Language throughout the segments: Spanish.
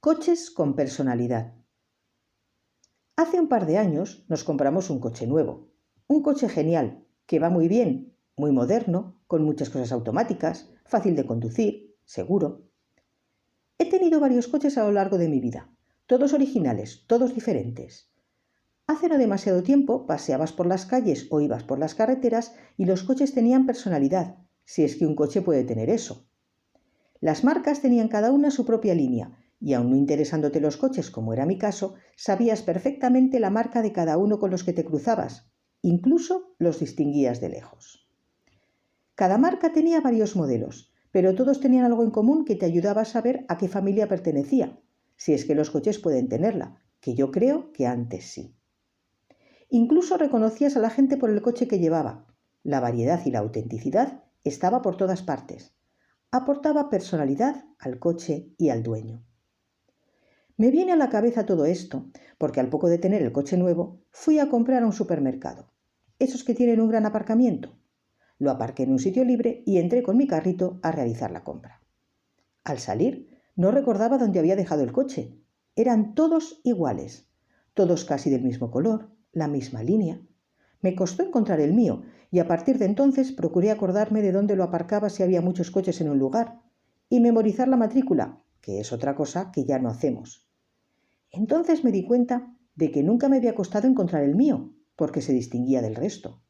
Coches con personalidad. Hace un par de años nos compramos un coche nuevo. Un coche genial, que va muy bien, muy moderno, con muchas cosas automáticas, fácil de conducir, seguro. He tenido varios coches a lo largo de mi vida, todos originales, todos diferentes. Hace no demasiado tiempo paseabas por las calles o ibas por las carreteras y los coches tenían personalidad, si es que un coche puede tener eso. Las marcas tenían cada una su propia línea, y aun no interesándote los coches, como era mi caso, sabías perfectamente la marca de cada uno con los que te cruzabas, incluso los distinguías de lejos. Cada marca tenía varios modelos, pero todos tenían algo en común que te ayudaba a saber a qué familia pertenecía, si es que los coches pueden tenerla, que yo creo que antes sí. Incluso reconocías a la gente por el coche que llevaba. La variedad y la autenticidad estaba por todas partes. Aportaba personalidad al coche y al dueño. Me viene a la cabeza todo esto, porque al poco de tener el coche nuevo, fui a comprar a un supermercado. Esos que tienen un gran aparcamiento. Lo aparqué en un sitio libre y entré con mi carrito a realizar la compra. Al salir, no recordaba dónde había dejado el coche. Eran todos iguales, todos casi del mismo color, la misma línea. Me costó encontrar el mío y a partir de entonces procuré acordarme de dónde lo aparcaba si había muchos coches en un lugar y memorizar la matrícula, que es otra cosa que ya no hacemos. Entonces me di cuenta de que nunca me había costado encontrar el mío, porque se distinguía del resto.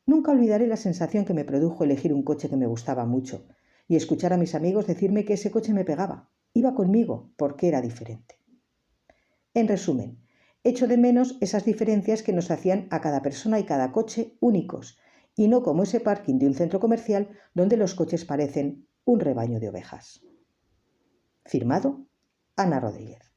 Nunca olvidaré la sensación que me produjo elegir un coche que me gustaba mucho y escuchar a mis amigos decirme que ese coche me pegaba, iba conmigo, porque era diferente. En resumen, echo de menos esas diferencias que nos hacían a cada persona y cada coche únicos, y no como ese parking de un centro comercial donde los coches parecen un rebaño de ovejas. Firmado, Ana Rodríguez.